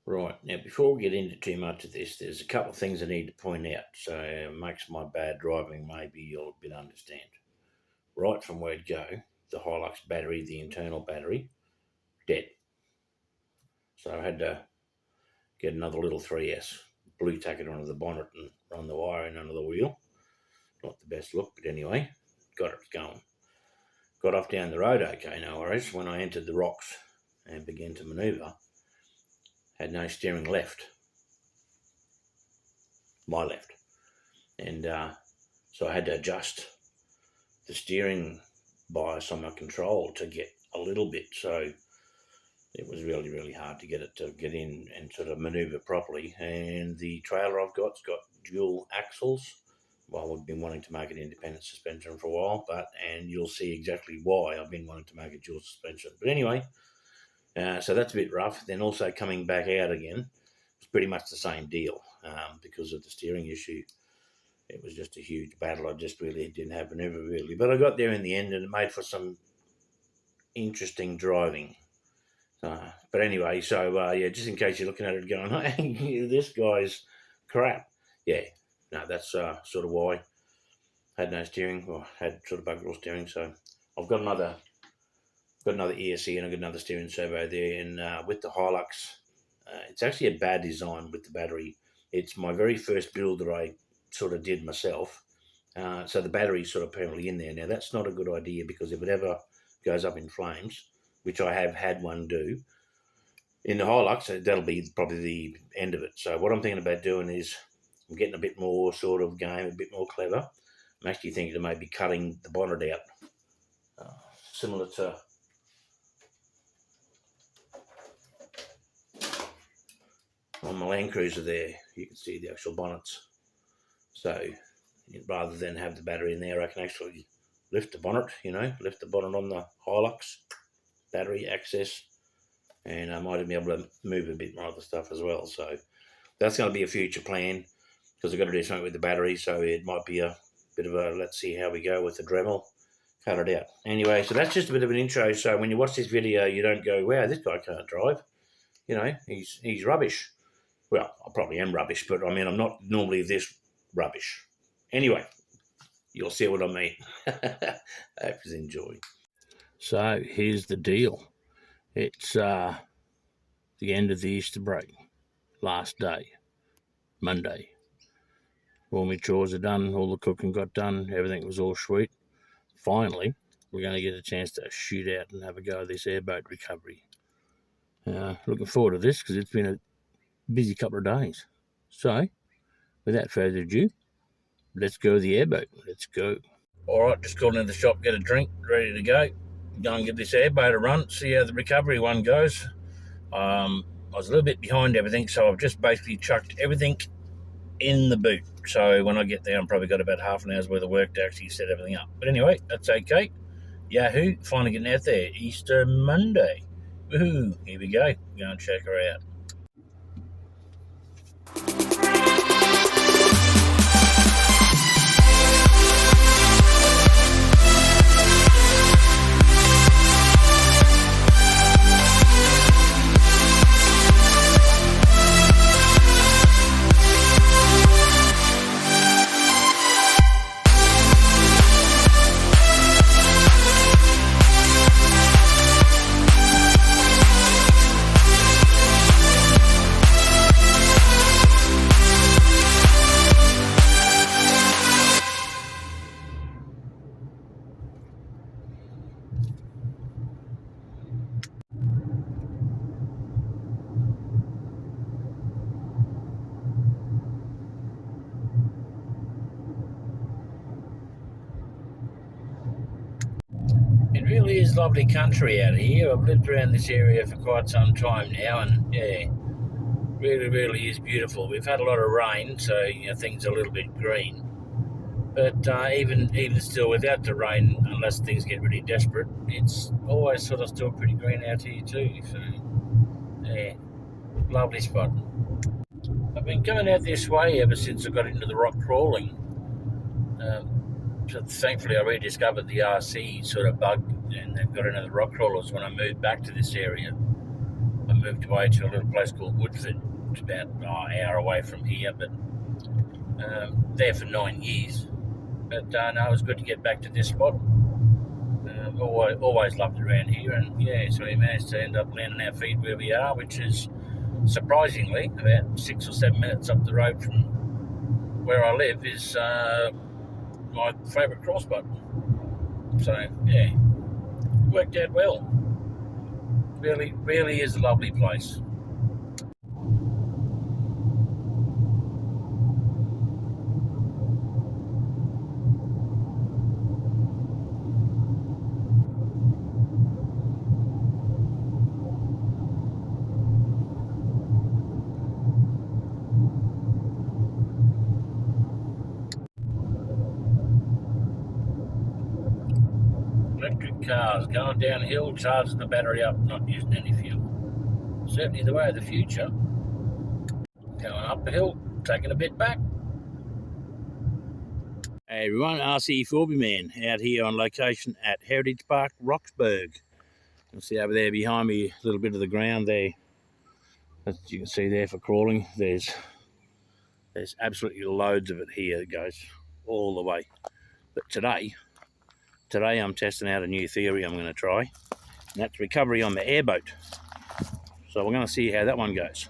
Right, now before we get into too much of this, there's a couple of things I need to point out, so it makes my bad driving maybe you'll a bit understand. Right from word go, the Hilux battery, the internal battery, dead. So I had to get another little 3S, blue tack it onto the bonnet and run the wiring under the wheel. Not the best look, but anyway, got it going. Got off down the road okay, no worries. When I entered the rocks and began to manoeuvre, had no steering left, my left. And so I had to adjust the steering bias on my control to get a little bit. So it was really, really hard to get it to get in and sort of manoeuvre properly. And the trailer I've got's got dual axles. Well, we've been wanting to make it independent suspension for a while, and you'll see exactly why I've been wanting to make it dual suspension. But anyway, so that's a bit rough. Then also coming back out again was pretty much the same deal because of the steering issue. It was just a huge battle. I just really didn't have maneuverability. But I got there in the end, and it made for some interesting driving. But anyway, so yeah, just in case you're looking at it going, hey, this guy's crap. Yeah, no, that's sort of why. I had no steering, or had sort of bugger all steering. So I've got another ESC, and I've got another steering servo there. And with the Hilux, it's actually a bad design with the battery. It's my very first build that I sort of did myself. So the battery's sort of permanently in there. Now, that's not a good idea because if it ever goes up in flames, which I have had one do, in the Hilux, that'll be probably the end of it. So what I'm thinking about doing is I'm getting a bit more sort of game, a bit more clever. I'm actually thinking of maybe cutting the bonnet out, similar to on my Land Cruiser there. You can see the actual bonnets. So rather than have the battery in there, I can actually lift the bonnet, lift the bonnet on the Hilux, battery access, and I might be able to move a bit more other stuff as well. So that's going to be a future plan because I've got to do something with the battery. So it might be a bit of a let's see how we go with the Dremel. Cut it out. Anyway, so that's just a bit of an intro. So when you watch this video, you don't go, wow, this guy can't drive. He's rubbish. Well, I probably am rubbish, but I mean, I'm not normally this rubbish. Anyway, you'll see what I mean. Hope you enjoy. So here's the deal. It's the end of the Easter break, last day, Monday. All my chores are done, all the cooking got done, everything was all sweet. Finally, we're going to get a chance to shoot out and have a go at this airboat recovery. Looking forward to this because it's been a busy couple of days. So, without further ado, let's go to the airboat. Let's go. All right, just called into the shop, get a drink, ready to go. Go and give this airboat a run, see how the recovery one goes. I was a little bit behind everything, so I've just basically chucked everything in the boot. So when I get there, I've probably got about half an hour's worth of work to actually set everything up. But anyway, that's okay. Yahoo, finally getting out there. Easter Monday. Woohoo, here we go. Go and check her out. It really is lovely country out here. I've lived around this area for quite some time now, and yeah, really, really is beautiful. We've had a lot of rain, so things are a little bit green. But even still, without the rain, unless things get really desperate, it's always sort of still pretty green out here too. So yeah, lovely spot. I've been coming out this way ever since I got into the rock crawling. So thankfully I rediscovered the RC sort of bug and then got into the rock crawlers when I moved back to this area. I moved away to a little place called Woodford. It's about an hour away from here, but there for 9 years. But no, it was good to get back to this spot. Always loved it around here, and yeah, so we managed to end up landing our feet where we are, which is surprisingly about 6 or 7 minutes up the road from where I live is my favourite crawl spot. So yeah, worked out well. Really is a lovely place. Electric cars going downhill, charging the battery up, not using any fuel. Certainly the way of the future. Going up a hill, taking a bit back. Hey everyone, RC Forby Man out here on location at Heritage Park, Roxburgh. You'll see over there behind me a little bit of the ground there. As you can see there for crawling, there's absolutely loads of it here. It goes all the way. But today I'm testing out a new theory I'm going to try, and that's recovery on the airboat. So we're going to see how that one goes.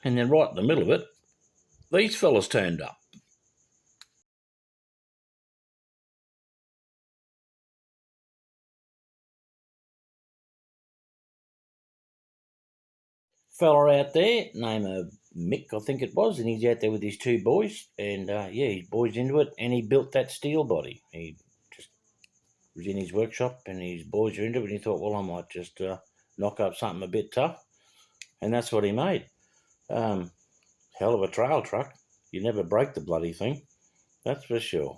And then right in the middle of it, these fellas turned up. Fella out there, name of Mick, I think it was, and he's out there with his two boys, and his boys into it, and he built that steel body. He just was in his workshop, and his boys are into it, and he thought, well, I might just knock up something a bit tough, and that's what he made. Hell of a trail truck. You never break the bloody thing, that's for sure.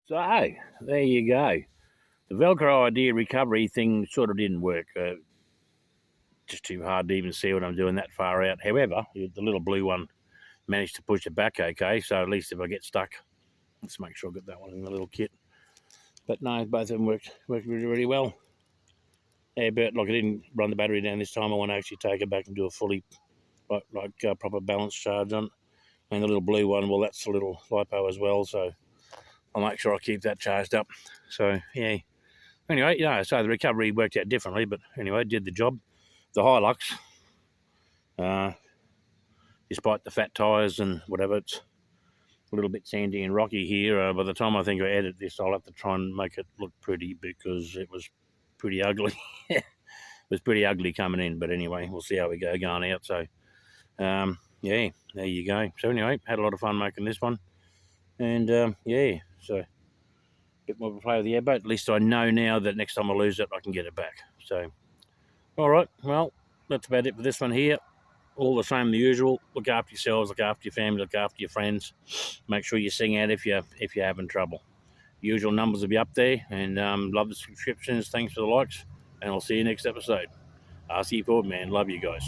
So, there you go. The Velcro idea recovery thing sort of didn't work. Just too hard to even see what I'm doing that far out. However, the little blue one managed to push it back okay, so at least if I get stuck, let's make sure I get that one in the little kit. But no, both of them worked really, really well. Yeah, but like I didn't run the battery down this time. I want to actually take it back and do a fully proper balance charge on it. And the little blue one, well, that's a little LiPo as well, so I'll make sure I keep that charged up. So yeah. Anyway, yeah, so the recovery worked out differently, but anyway, did the job. The Hilux, despite the fat tyres and whatever, it's a little bit sandy and rocky here. By the time I think I edit this, I'll have to try and make it look pretty because it was pretty ugly. It was pretty ugly coming in, but anyway, we'll see how we go going out. So, yeah, there you go. So anyway, had a lot of fun making this one. And, yeah, so a bit more of a play with the airboat. At least I know now that next time I lose it, I can get it back. So, all right, well, that's about it for this one here. All the same, the usual. Look after yourselves, look after your family, look after your friends. Make sure you sing out if you're having trouble. Usual numbers will be up there, and love the subscriptions. Thanks for the likes, and I'll see you next episode. RC Ford, man. Love you guys.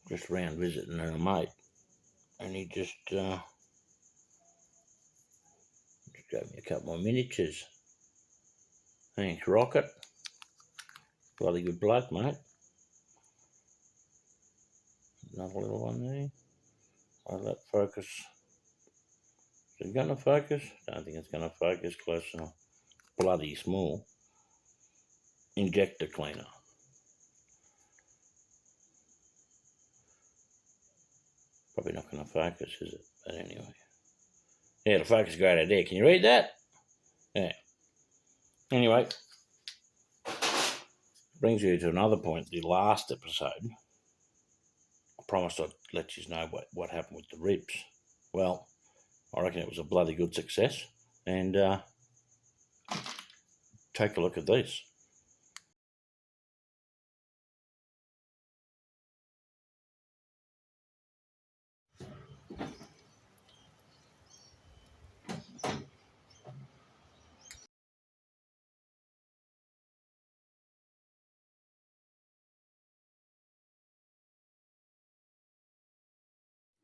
Just round visiting a mate, and he just gave me a couple more miniatures. Thanks, Rocket. Bloody good bloke, mate. Another little one there. I'll let focus. Is it going to focus? Don't think it's going to focus close enough. Bloody small. Injector cleaner. Probably not going to focus, is it? But anyway. Yeah, the focus is a great idea. Can you read that? Yeah. Anyway. Brings you to another point. The last episode, I promised I'd let you know what happened with the ribs. Well, I reckon it was a bloody good success. And take a look at these.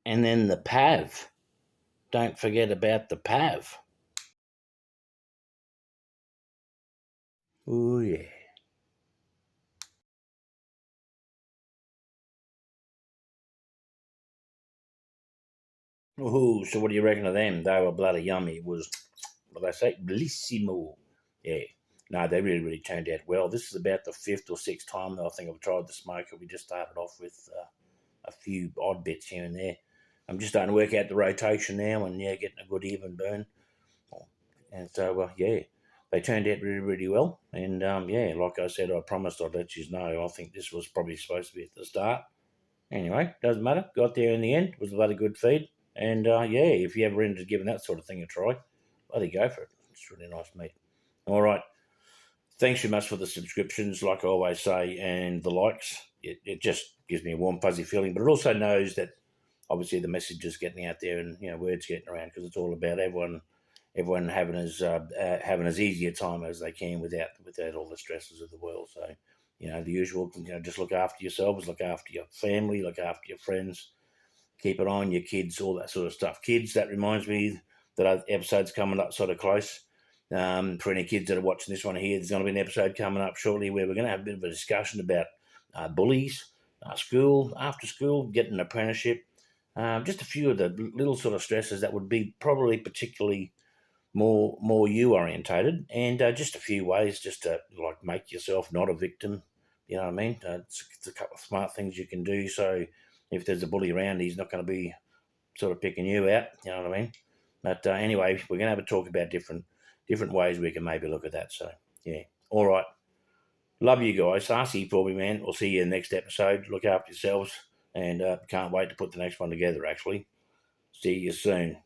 And then the PAV. Don't forget about the PAV. Oh, yeah. Oh, so what do you reckon of them? They were bloody yummy. It was, what they say, bellissimo. Yeah. No, they really, really turned out well. This is about the fifth or sixth time that I think I've tried the smoker. We just started off with a few odd bits here and there. I'm just starting to work out the rotation now and, yeah, getting a good even burn. And so, yeah, they turned out really, really well. And, yeah, like I said, I promised I'd let you know. I think this was probably supposed to be at the start. Anyway, doesn't matter. Got there in the end. It was a bloody good feed. And, yeah, if you ever ended giving that sort of thing a try, bloody go for it. It's really nice meat. All right. Thanks very much for the subscriptions, like I always say, and the likes. It just gives me a warm, fuzzy feeling, but it also knows that obviously the message is getting out there, and words getting around, because it's all about everyone having as easy a time as they can without all the stresses of the world. So the usual, just look after yourselves, look after your family, look after your friends, keep an eye on your kids, all that sort of stuff. Kids, that reminds me that our episode's coming up sort of close. For any kids that are watching this one here, there's going to be an episode coming up shortly where we're going to have a bit of a discussion about bullies, school, after school, getting an apprenticeship, just a few of the little sort of stresses that would be probably particularly more you orientated, and just a few ways just to like make yourself not a victim. You know what I mean? It's a couple of smart things you can do. So if there's a bully around, he's not going to be sort of picking you out. You know what I mean? But anyway, we're going to have a talk about different ways we can maybe look at that. So yeah, all right. Love you guys. RC for me, man. We'll see you in the next episode. Look after yourselves, and can't wait to put the next one together. Actually, see you soon.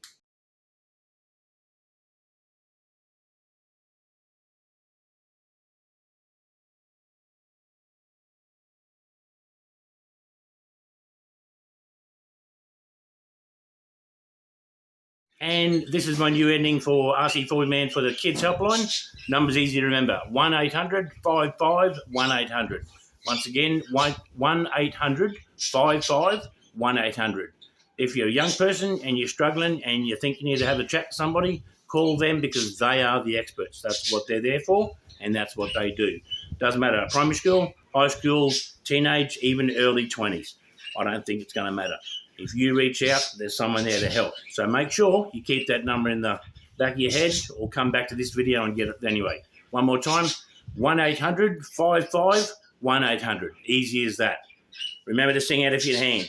And this is my new ending for RC40 Man for the Kids Helpline. Number's easy to remember, 1-800 55 1800. Once again, 1-800 55 1800. If you're a young person and you're struggling and you think you need to have a chat to somebody, call them, because they are the experts. That's what they're there for, and that's what they do. Doesn't matter, primary school, high school, teenage, even early 20s. I don't think it's going to matter. If you reach out, there's someone there to help. So make sure you keep that number in the back of your head, or come back to this video and get it anyway. One more time, 1-800 55 1800. Easy as that. Remember to sing out of your hand.